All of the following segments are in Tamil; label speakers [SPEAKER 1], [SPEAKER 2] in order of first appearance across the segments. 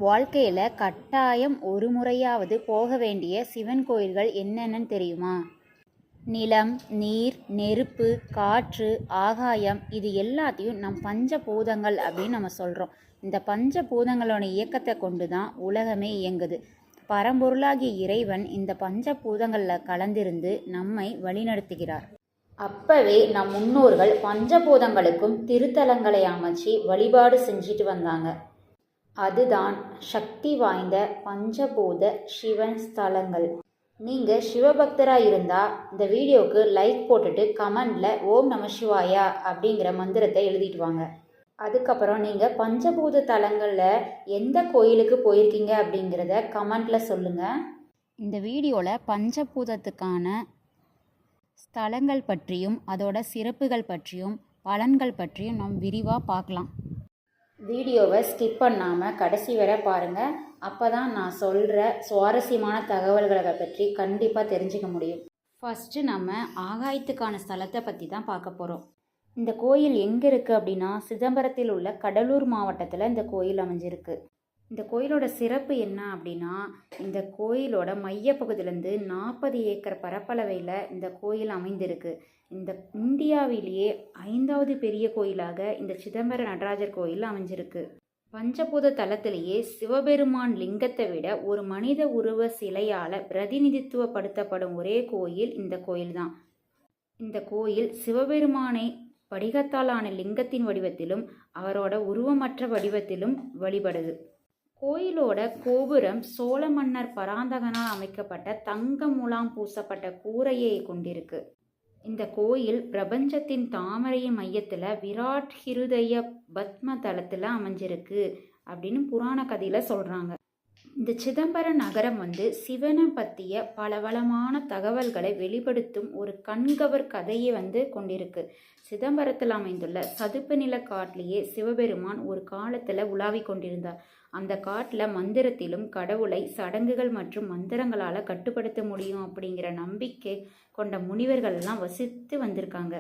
[SPEAKER 1] வாழ்க்கையில் கட்டாயம் ஒரு முறையாவது போக வேண்டிய சிவன் கோயில்கள் என்னென்னு தெரியுமா? நிலம், நீர், நெருப்பு, காற்று, ஆகாயம் இது எல்லாத்தையும் பஞ்சபூதங்கள் அப்படின்னு நம்ம சொல்கிறோம். இந்த பஞ்சபூதங்களோட இயக்கத்தை கொண்டு தான் உலகமே இயங்குது. பரம்பொருளாகிய இறைவன் இந்த பஞ்சபூதங்களில் கலந்திருந்து நம்மை வழிநடத்துகிறார். அப்பவே நம் முன்னோர்கள் பஞ்சபூதங்களுக்கும் திருத்தலங்களை அமைச்சு வழிபாடு செஞ்சுட்டு வந்தாங்க. அதுதான் சக்தி வாய்ந்த பஞ்சபூத சிவன் ஸ்தலங்கள். நீங்கள் சிவபக்தராக இருந்தால் இந்த வீடியோவுக்கு லைக் போட்டுட்டு கமெண்டில் ஓம் நம சிவாயா அப்படிங்கிற மந்திரத்தை எழுதிட்டு வாங்க. அதுக்கப்புறம் நீங்கள் பஞ்சபூத தலங்களில் எந்த கோயிலுக்கு போயிருக்கீங்க அப்படிங்கிறத கமெண்டில் சொல்லுங்கள். இந்த வீடியோவில் பஞ்சபூதத்துக்கான ஸ்தலங்கள் பற்றியும் அதோட சிறப்புகள் பற்றியும் பலன்கள் பற்றியும் நாம் விரிவாக பார்க்கலாம். வீடியோவை ஸ்கிப் பண்ணாமல் கடைசி வரை பாருங்கள். அப்போ தான் நான் சொல்கிற சுவாரஸ்யமான தகவல்களை பற்றி கண்டிப்பாக தெரிஞ்சுக்க முடியும். ஃபஸ்ட்டு நம்ம ஆகாயத்துக்கான ஸ்தலத்தை பற்றி தான் பார்க்க போகிறோம். இந்த கோயில் எங்கே இருக்குது அப்படின்னா, சிதம்பரத்தில் உள்ள கடலூர் மாவட்டத்தில் இந்த கோயில் அமைஞ்சிருக்கு. இந்த கோயிலோட சிறப்பு என்ன அப்படின்னா, இந்த கோயிலோட மையப்பகுதியிலேருந்து 40 ஏக்கர் பரப்பளவையில் இந்த கோயில் அமைந்திருக்கு. இந்த இந்தியாவிலேயே 5வது பெரிய கோயிலாக இந்த சிதம்பர நடராஜர் கோயில் அமைஞ்சிருக்கு. பஞ்சபூத தலத்திலேயே சிவபெருமான் லிங்கத்தை விட ஒரு மனித உருவ சிலையால் பிரதிநிதித்துவப்படுத்தப்படும் ஒரே கோயில் இந்த கோயில் தான். இந்த கோயில் சிவபெருமானை படிகத்தாலான லிங்கத்தின் வடிவத்திலும் அவரோட உருவமற்ற வடிவத்திலும் வழிபடுது. கோயிலோட கோபுரம் சோழ மன்னர் பராந்தகனால் அமைக்கப்பட்ட தங்க முலாம் பூசப்பட்ட கூரையை கொண்டிருக்கு. இந்த கோயில் பிரபஞ்சத்தின் தாமரையின் மையத்தில் விராட் ஹிருதய பத்ம தலத்தில் அமைஞ்சிருக்கு அப்படின்னு புராண கதையில் சொல்கிறாங்க. இந்த சிதம்பர நகரம் சிவனை பற்றிய பலவளமான தகவல்களை வெளிப்படுத்தும் ஒரு கண்கவர் கதையை கொண்டிருக்கு. சிதம்பரத்தில் அமைந்துள்ள சதுப்பு நில காட்டிலேயே சிவபெருமான் ஒரு காலத்தில் உலாவி கொண்டிருந்தார். அந்த காட்டில் மந்திரத்திலும் கடவுளை சடங்குகள் மற்றும் மந்திரங்களால் கட்டுப்படுத்த முடியும் அப்படிங்கிற நம்பிக்கை கொண்ட முனிவர்கள்லாம் வசித்து வந்திருக்காங்க.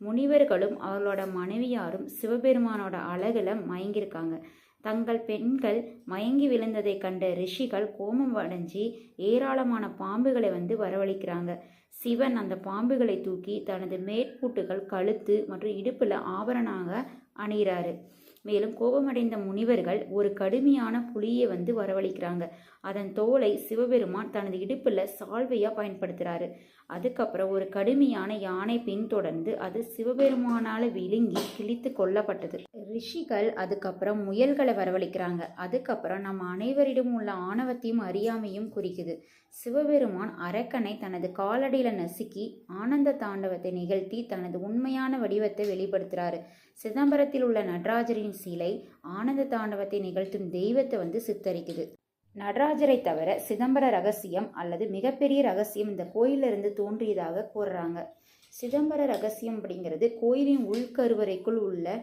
[SPEAKER 1] முனிவர்களும் அவர்களோட மனைவியாரும் சிவபெருமானோட அழகில் மயங்கியிருக்காங்க. தங்கள் பெண்கள் மயங்கி விழுந்ததை கண்ட ரிஷிகள் கோபம் அடைஞ்சி ஏராளமான பாம்புகளை வரவழைக்கிறாங்க. சிவன் அந்த பாம்புகளை தூக்கி தனது மேற்பூட்டுகள், கழுத்து மற்றும் இடுப்பில் ஆபரணமாக அணிகிறாரு. மேலும் கோபமடைந்த முனிவர்கள் ஒரு கடுமையான புலியை வரவழைக்கிறாங்க. அதன் தோலை சிவபெருமான் தனது இடுப்பில் சால்வையாக பயன்படுத்துகிறாரு. அதுக்கப்புறம் ஒரு கடுமையான யானை பின்தொடர்ந்து அது சிவபெருமானால் விழுங்கி கிழித்து கொல்லப்பட்டது. ரிஷிகள் அதுக்கப்புறம் முயல்களை வரவழைக்கிறாங்க. அதுக்கப்புறம் நம்ம அனைவரிடம் உள்ள ஆணவத்தையும் அறியாமையும் குறிக்குது. சிவபெருமான் அரக்கனை தனது காலடியில் நசுக்கி ஆனந்த தாண்டவத்தை நிகழ்த்தி தனது உண்மையான வடிவத்தை வெளிப்படுத்துகிறாரு. சிதம்பரத்தில் உள்ள நடராஜரின் சிலை ஆனந்த தாண்டவத்தை நிகழ்த்தும் தெய்வத்தை சித்தரிக்குது. நடராஜரை தவிர சிதம்பர ரகசியம் அல்லது மிகப்பெரிய ரகசியம் இந்த கோயிலிருந்து தோன்றியதாக கூறுறாங்க. சிதம்பர ரகசியம் அப்படிங்கிறது கோயிலின் உள்கருவறைக்குள் உள்ள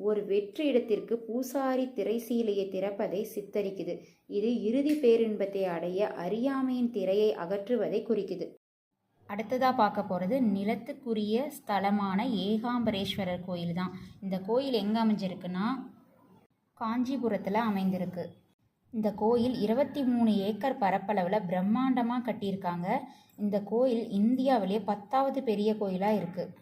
[SPEAKER 1] ஒரு வெற்று இடத்திற்கு பூசாரி திரைசீலையை திறப்பதை சித்தரிக்குது. இது இறுதி பேரின்பத்தை அடைய அறியாமையின் திரையை அகற்றுவதை குறிக்குது. அடுத்ததாக பார்க்க போகிறது நிலத்துக்குரிய ஸ்தலமான ஏகாம்பரேஸ்வரர் கோயில் தான். இந்த கோயில் எங்கே அமைஞ்சிருக்குன்னா காஞ்சிபுரத்தில் அமைந்திருக்கு. இந்த கோயில் 23 ஏக்கர் பரப்பளவில் பிரம்மாண்டமாக கட்டியிருக்காங்க. இந்த கோயில் இந்தியாவிலே 10வது பெரிய கோயிலாக இருக்குது.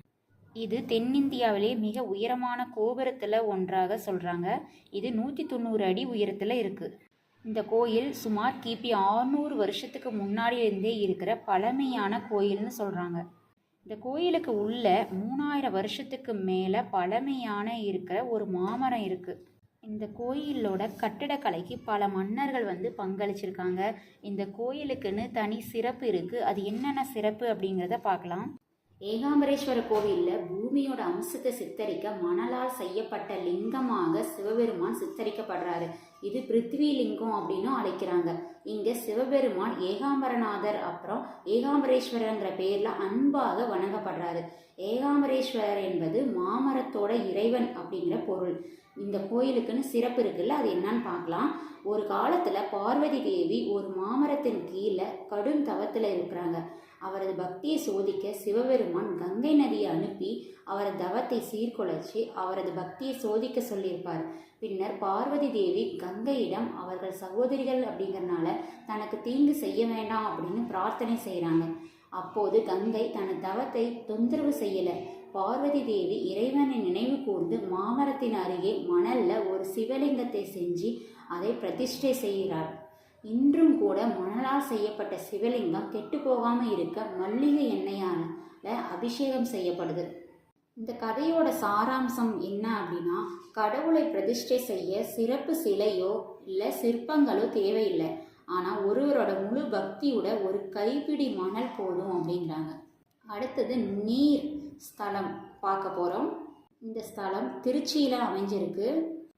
[SPEAKER 1] இது தென்னிந்தியாவிலே மிக உயரமான கோபுரத்தில் ஒன்றாக சொல்கிறாங்க. இது 190 அடி உயரத்தில் இருக்குது. இந்த கோயில் சுமார் கிபி 600 வருஷத்துக்கு முன்னாடியிருந்தே இருக்கிற பழமையான கோயில்னு சொல்கிறாங்க. இந்த கோயிலுக்கு உள்ள 3000 வருஷத்துக்கு மேலே பழமையான இருக்கிற ஒரு மாமரம் இருக்குது. இந்த கோயிலோட கட்டிடக்கலைக்கு பல மன்னர்கள் பங்களிச்சிருக்காங்க. இந்த கோயிலுக்குன்னு தனி சிறப்பு இருக்குது. அது என்னென்ன சிறப்பு அப்படிங்கிறத பார்க்கலாம். ஏகாம்பரேஸ்வர கோவிலில் பூமியோட அம்சத்தை சித்தரிக்க மணலால் செய்யப்பட்ட லிங்கமாக சிவபெருமான் சித்தரிக்கப்படுறாரு. இது பிருத்வி லிங்கம் அப்படின்னு அழைக்கிறாங்க. இங்கே சிவபெருமான் ஏகாம்பரநாதர் அப்புறம் ஏகாம்பரேஸ்வரங்கிற பேரில் அன்பாக வணங்கப்படுறாரு. ஏகாம்பரேஸ்வரர் என்பது மாமரத்தோட இறைவன் அப்படிங்கிற பொருள். இந்த கோயிலுக்குன்னு சிறப்பு இருக்குல்ல, அது என்னன்னு பார்க்கலாம். ஒரு காலத்தில் பார்வதி தேவி ஒரு மாமரத்தின் கீழே கடும் தவத்தில் இருக்கிறாங்க. அவரது பக்தியை சோதிக்க சிவபெருமான் கங்கை நதியை அனுப்பி அவரது தவத்தை சீர்குலைச்சி அவரது பக்தியை சோதிக்க சொல்லியிருப்பார். பின்னர் பார்வதி தேவி கங்கையிடம் அவர்கள் சகோதரிகள் அப்படிங்கிறனால தனக்கு தீங்கு செய்ய வேண்டாம் அப்படின்னு பிரார்த்தனை செய்கிறாங்க. அப்போது கங்கை தனது தவத்தை தொந்தரவு செய்யலை. பார்வதி தேவி இறைவனை நினைவு கூர்ந்து மாமரத்தின் அருகே மணல்ல ஒரு சிவலிங்கத்தை செஞ்சு அதை பிரதிஷ்டை செய்கிறார். இன்றும் கூட மணலால் செய்யப்பட்ட சிவலிங்கம் கெட்டு போகாமல் இருக்க மல்லிகை எண்ணெயால் அபிஷேகம் செய்யப்படுது. இந்த கதையோட சாராம்சம் என்ன அப்படின்னா, கடவுளை பிரதிஷ்டை செய்ய சிறப்பு சிலையோ இல்லை சிற்பங்களோ தேவையில்லை. ஆனால் ஒருவரோட முழு பக்தியோட ஒரு கைப்பிடி மணல் போதும் அப்படிங்கிறாங்க. அடுத்தது நீர் ஸ்தலம் பார்க்க போகிறோம். இந்த ஸ்தலம் திருச்சியில் அமைஞ்சிருக்கு.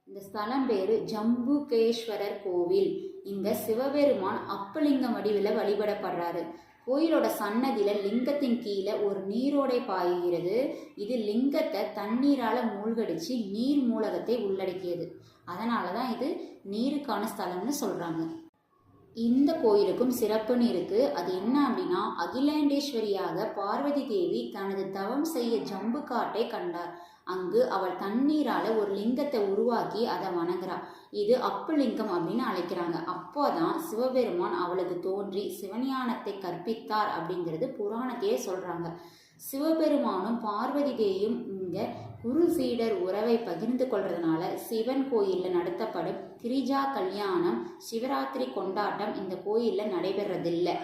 [SPEAKER 1] இந்த ஸ்தலம் பேர் ஜம்புகேஸ்வரர் கோவில். இங்கே சிவபெருமான் அப்பலிங்கம் வடிவில் வழிபடப்படுறாரு. கோயிலோட சன்னதியில் லிங்கத்தின் கீழே ஒரு நீரோடை பாய்கிறது. இது லிங்கத்தை தண்ணீரால் மூழ்கடிச்சு நீர் மூலகத்தை உள்ளடக்கியது. அதனால தான் இது நீருக்கான ஸ்தலம்னு சொல்கிறாங்க. இந்த கோயிலுக்கும் சிறப்புன்னு இருக்குது. அது என்ன அப்படின்னா, அகிலாண்டேஸ்வரியாக பார்வதி தேவி தனது தவம் செய்ய ஜம்பு காட்டை கண்டார். அங்கு அவள் தண்ணீரால் ஒரு லிங்கத்தை உருவாக்கி அதை வணங்குறாள். இது அப்பு லிங்கம் அப்படின்னு அழைக்கிறாங்க. அப்போதான் சிவபெருமான் அவளுக்கு தோன்றி சிவஞானத்தை கற்பித்தார் அப்படிங்கிறது புராணத்தையே சொல்கிறாங்க. சிவபெருமானும் பார்வதி தேவியும் இங்கே குரு சீடர் உறவை பகிர்ந்து கொள்றதுனால சிவன் கோயிலில் நடத்தப்படும் திரிஜா கல்யாணம், சிவராத்திரி கொண்டாட்டம் இந்த கோயிலில் நடைபெறதில்லை.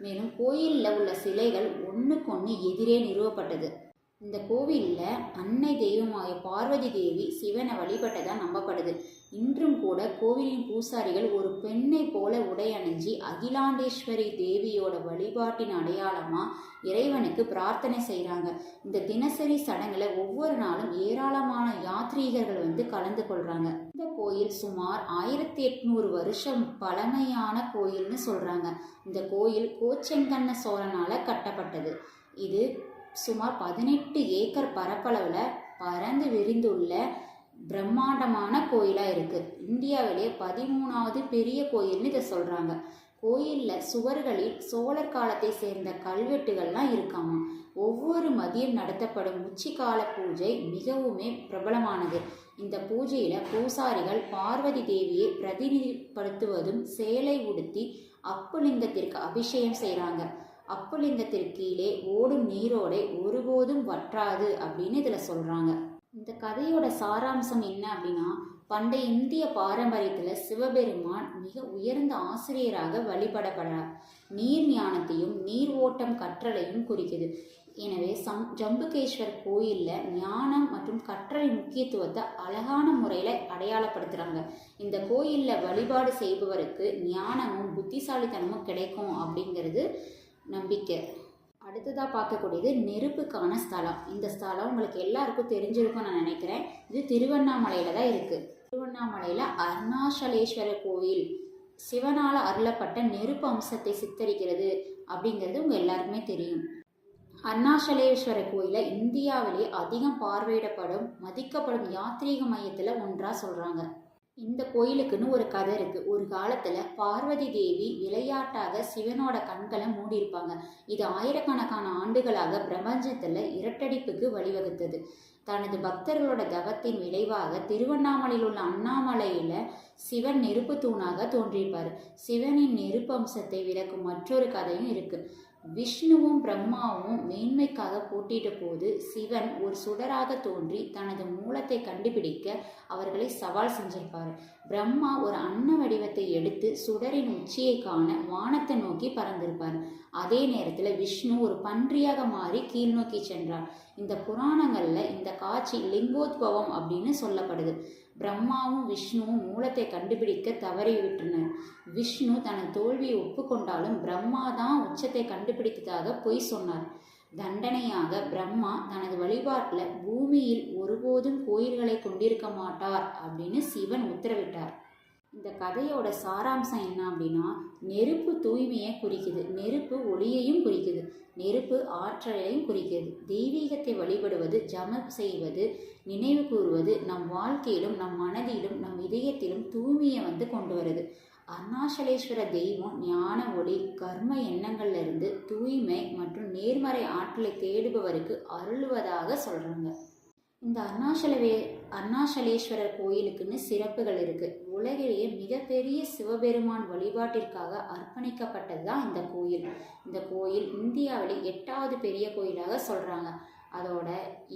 [SPEAKER 1] மேலும் கோயிலில் உள்ள சிலைகள் ஒன்றுக்கொன்று எதிரே நிறுவப்பட்டது. இந்த கோவிலில் அன்னை தெய்வமாய பார்வதி தேவி சிவனை வழிபட்டதாக நம்பப்படுது. இன்றும் கூட கோவிலின் பூசாரிகள் ஒரு பெண்ணை போல உடை அணிஞ்சி அகிலாண்டேஸ்வரி தேவியோட வழிபாட்டின் அடையாளமாக இறைவனுக்கு பிரார்த்தனை செய்கிறாங்க. இந்த தினசரி சடங்குல ஒவ்வொரு நாளும் ஏராளமான யாத்ரீகர்கள் கலந்து கொள்கிறாங்க. இந்த கோயில் சுமார் 1800 வருஷம் பழமையான கோயில்னு சொல்கிறாங்க. இந்த கோயில் கோச்செங்கண்ண சோழனால் கட்டப்பட்டது. இது சுமார் 18 ஏக்கர் பரப்பளவில் பறந்து விரிந்துள்ள பிரம்மாண்டமான கோயிலாக இருக்குது. இந்தியாவிலே 13வது பெரிய கோயில்னு இதை சொல்கிறாங்க. கோயிலில் சுவர்களில் சோழர் காலத்தை சேர்ந்த கல்வெட்டுகள்லாம் இருக்காமா. ஒவ்வொரு மதியம் நடத்தப்படும் உச்சிக்கால பூஜை மிகவுமே பிரபலமானது. இந்த பூஜையில் பூசாரிகள் பார்வதி தேவியை பிரதிநிதிப்படுத்துவதும் சேலை உடுத்தி அப்புலிங்கத்திற்கு அபிஷேகம் செய்கிறாங்க. அப்புலிங்கத்திற்கு கீழே ஓடும் நீரோடை ஒருபோதும் வற்றாது அப்படின்னு இதில் சொல்கிறாங்க. இந்த கதையோட சாராம்சம் என்ன அப்படின்னா, பண்டைய இந்திய பாரம்பரியத்தில் சிவபெருமான் மிக உயர்ந்த ஆசிரியராக வழிபடப்படுறார். நீர் ஞானத்தையும் நீர் ஓட்டம் கற்றலையும் குறிக்குது. எனவே ஜம்புகேஸ்வர் கோயிலில் ஞானம் மற்றும் கற்றலை முக்கியத்துவத்தை அழகான முறையில் அடையாளப்படுத்துகிறாங்க. இந்த கோயிலில் வழிபாடு செய்பவருக்கு ஞானமும் புத்திசாலித்தனமும் கிடைக்கும் அப்படிங்கிறது நம்பிக்கை. அடுத்ததாக பார்க்கக்கூடியது நெருப்புக்கான ஸ்தலம். இந்த ஸ்தலம் உங்களுக்கு எல்லாருக்கும் தெரிஞ்சிருக்கும்னு நான் நினைக்கிறேன். இது திருவண்ணாமலையில் தான் இருக்குது. திருவண்ணாமலையில் அருணாச்சலேஸ்வரர் கோவில் சிவனால் அருளப்பட்ட நெருப்பு அம்சத்தை சித்தரிக்கிறது அப்படிங்கிறது உங்கள் எல்லாருக்குமே தெரியும். அருணாச்சலேஸ்வரர் கோயிலை இந்தியாவிலே அதிகம் பார்வையிடப்படும் மதிக்கப்படும் யாத்ரீக மையத்தில் ஒன்றாக சொல்கிறாங்க. இந்த கோயிலுக்குன்னு ஒரு கதை இருக்குது. ஒரு காலத்தில் பார்வதி தேவி விளையாட்டாக சிவனோட கண்களை மூடியிருப்பாங்க. இது ஆயிரக்கணக்கான ஆண்டுகளாக பிரபஞ்சத்தில் இரட்டடிப்புக்கு வழிவகுத்தது. தனது பக்தர்களோட தவத்தின் விளைவாக திருவண்ணாமலையில் உள்ள அண்ணாமலையில் சிவன் நெருப்பு தூணாக தோன்றியிருப்பார். சிவனின் நெருப்பு அம்சத்தை விளக்கும் மற்றொரு கதையும் இருக்குது. விஷ்ணுவும் பிரம்மாவும் மேன்மைக்காக போட்டியிட்ட போது சிவன் ஒரு சுடராக தோன்றி தனது மூலத்தை கண்டுபிடிக்க அவர்களை சவால் செஞ்சிருப்பார். பிரம்மா ஒரு அன்ன வடிவத்தை எடுத்து சுடரின் உச்சியை காண வானத்தை நோக்கி பறந்திருப்பார். அதே நேரத்தில் விஷ்ணு ஒரு பன்றியாக மாறி கீழ் நோக்கி சென்றார். இந்த புராணங்களில் இந்த காட்சி லிங்கோத்பவம் அப்படின்னு சொல்லப்படுது. பிரம்மாவும் விஷ்ணுவும் மூலத்தை கண்டுபிடிக்க தவறிவிட்டனர். விஷ்ணு தனது தோல்வியை ஒப்புக்கொண்டாலும் பிரம்மா தான் உச்சத்தை கண்டுபிடித்ததாக பொய் சொன்னார். தண்டனையாக பிரம்மா தனது வழிபாட்டில் பூமியில் ஒருபோதும் கோயில்களை கொண்டிருக்க மாட்டார் அப்படின்னு சிவன் உத்தரவிட்டார். இந்த கதையோட சாராம்சம் என்ன அப்படின்னா, நெருப்பு தூய்மையை குறிக்குது, நெருப்பு ஒளியையும் குறிக்குது, நெருப்பு ஆற்றலையும் குறிக்கிறது. தெய்வீகத்தை வழிபடுவது, ஜபம் செய்வது, நினைவு கூறுவது நம் வாழ்க்கையிலும் நம் மனதிலும் நம் இதயத்திலும் தூய்மையை கொண்டு வருது. அருணாச்சலேஸ்வர தெய்வம் ஞான ஒளி, கர்ம எண்ணங்கள்லிருந்து தூய்மை மற்றும் நேர்மறை ஆற்றலை தேடுபவருக்கு அருள்வதாக சொல்கிறாங்க. இந்த அருணாச்சலேஸ்வரர் கோயிலுக்குன்னு சிறப்புகள் இருக்குது. உலகிலேயே மிகப்பெரிய சிவபெருமான் வழிபாட்டிற்காக அர்ப்பணிக்கப்பட்டது தான் இந்த கோயில். இந்த கோயில் இந்தியாவிலே 8வது பெரிய கோயிலாக சொல்கிறாங்க. அதோட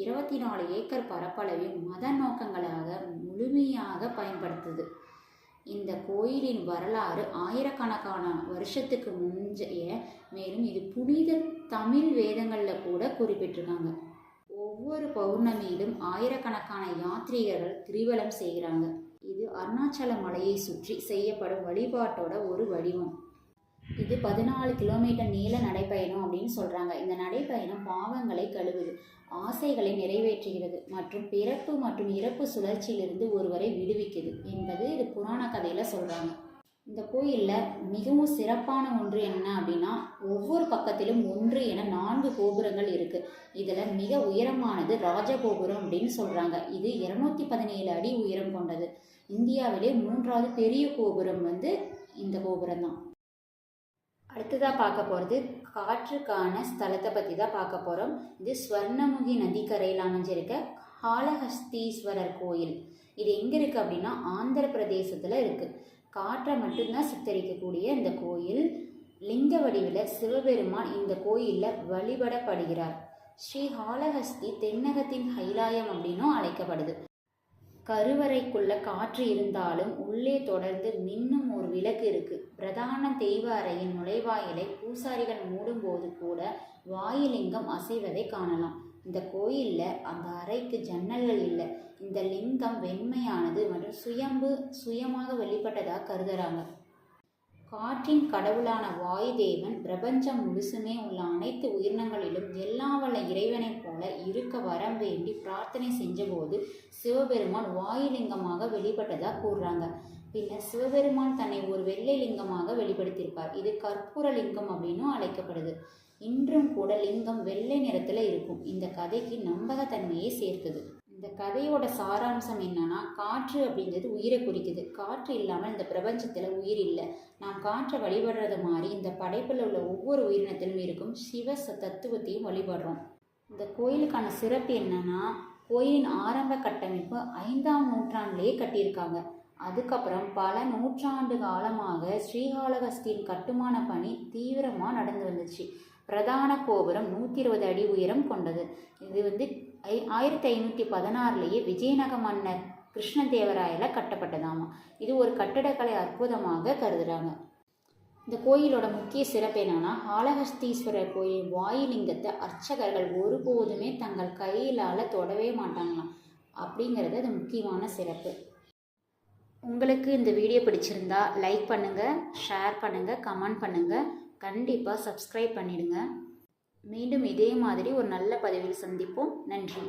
[SPEAKER 1] 24 ஏக்கர் பரப்பளவையும் மத நோக்கங்களாக முழுமையாக பயன்படுத்துது. இந்த கோயிலின் வரலாறு ஆயிரக்கணக்கான வருஷத்துக்கு முந்தைய, மேலும் இது புனித தமிழ் வேதங்களில் கூட குறிப்பிட்டிருக்காங்க. ஒவ்வொரு பௌர்ணமியிலும் ஆயிரக்கணக்கான யாத்ரீகர்கள் கிரிவலம் செய்கிறாங்க. இது அருணாச்சல மலையை சுற்றி செய்யப்படும் வழிபாட்டோட ஒரு வடிவம். இது 14 கிலோமீட்டர் நீள நடைப்பயணம் அப்படின்னு சொல்கிறாங்க. இந்த நடைப்பயணம் பாவங்களை கழுவுது, ஆசைகளை நிறைவேற்றுகிறது மற்றும் பிறப்பு மற்றும் இறப்பு சுழற்சியிலிருந்து ஒருவரை விடுவிக்குது என்பது இது புராண கதையில் சொல்கிறாங்க. இந்த கோயிலில் மிகவும் சிறப்பான ஒன்று என்ன அப்படின்னா, ஒவ்வொரு பக்கத்திலும் 1 என 4 கோபுரங்கள் இருக்குது. இதில் மிக உயரமானது ராஜகோபுரம் அப்படின்னு சொல்கிறாங்க. இது 217 அடி உயரம் கொண்டது. இந்தியாவிலே 3வது பெரிய கோபுரம் இந்த கோபுரம் தான். அடுத்ததாக பார்க்க போகிறது காற்றுக்கான ஸ்தலத்தை பற்றி தான் பார்க்க போகிறோம். இது ஸ்வர்ணமுகி நதிக்கரையில் அமைஞ்சிருக்க காளஹஸ்தீஸ்வரர் கோயில். இது எங்கே இருக்குது அப்படின்னா, ஆந்திர பிரதேசத்தில் இருக்குது. காற்றை மட்டும்தான் சித்தரிக்கக்கூடிய இந்த கோயில் லிங்க வடிவில் சிவபெருமான் இந்த கோயிலில் வழிபடப்படுகிறார். ஸ்ரீ காளஹஸ்தி தென்னகத்தின் கைலாயம் அப்படின்னும் அழைக்கப்படுது. கருவறைக்குள்ள காற்று இருந்தாலும் உள்ளே தொடர்ந்து மின்னும் ஒரு விளக்கு இருக்கு. பிரதான தெய்வ அறையின் நுழைவாயிலை பூசாரிகள் மூடும்போது கூட வாயுலிங்கம் அசைவதை காணலாம். இந்த கோயில்ல அந்த அறைக்கு ஜன்னல்கள் இல்லை. இந்த லிங்கம் வெண்மையானது மற்றும் சுயமாக வெளிப்பட்டதாக கருதுறாங்க. காற்றின் கடவுளான வாயுதேவன் பிரபஞ்சம் முழுசுமே உள்ள அனைத்து உயிரினங்களிலும் எல்லாம் வல்ல இறைவனைப் போல இருக்க வரம் வேண்டி பிரார்த்தனை செஞ்சபோது சிவபெருமான் வாயுலிங்கமாக வெளிப்பட்டதாக கூறுறாங்க. பின்னர் சிவபெருமான் தன்னை ஒரு வெள்ளை லிங்கமாக வெளிப்படுத்தியிருப்பார். இது கற்பூர லிங்கம் அப்படின்னும் அழைக்கப்படுது. இன்றும் கூட லிங்கம் வெள்ளை நிறத்தில் இருக்கும். இந்த கதைக்கு நம்பகத்தன்மையை சேர்க்குது. இந்த கதையோட சாராம்சம் என்னன்னா, காற்று அப்படிங்கிறது உயிரை குறிக்குது. காற்று இல்லாமல் இந்த பிரபஞ்சத்தில் உயிர் இல்லை. நாம் காற்றை வழிபடுறது மாதிரி இந்த படைப்பில் உள்ள ஒவ்வொரு உயிரினத்திலும் இருக்கும் சிவ தத்துவத்தையும் வழிபடுறோம். இந்த கோயிலுக்கான சிறப்பு என்னன்னா, கோயிலின் ஆரம்ப கட்டமைப்பு 5ஆம் நூற்றாண்டிலேயே கட்டியிருக்காங்க. அதுக்கப்புறம் பல நூற்றாண்டு காலமாக ஸ்ரீகாளஹஸ்தியின் கட்டுமான பணி தீவிரமாக நடந்து வந்துச்சு. பிரதான கோபுரம் 120 அடி உயரம் கொண்டது. இது 1516 விஜயநக மன்னர் கிருஷ்ணதேவராயால் கட்டப்பட்டதாமா. இது ஒரு கட்டடக்கலை அற்புதமாக கருதுறாங்க. இந்த கோயிலோட முக்கிய சிறப்பு என்னன்னா, காளஹஸ்தீஸ்வரர் கோயில் வாயுலிங்கத்தை அர்ச்சகர்கள் ஒருபோதுமே தங்கள் கையிலால் தொடவே மாட்டாங்களாம். அப்படிங்கிறது அது முக்கியமான சிறப்பு. உங்களுக்கு இந்த வீடியோ பிடிச்சிருந்தா லைக் பண்ணுங்கள், ஷேர் பண்ணுங்கள், கமெண்ட் பண்ணுங்கள். கண்டிப்பாக சப்ஸ்கிரைப் பண்ணிடுங்க. மீண்டும் இதே மாதிரி ஒரு நல்ல பதிவில் சந்திப்போம். நன்றி.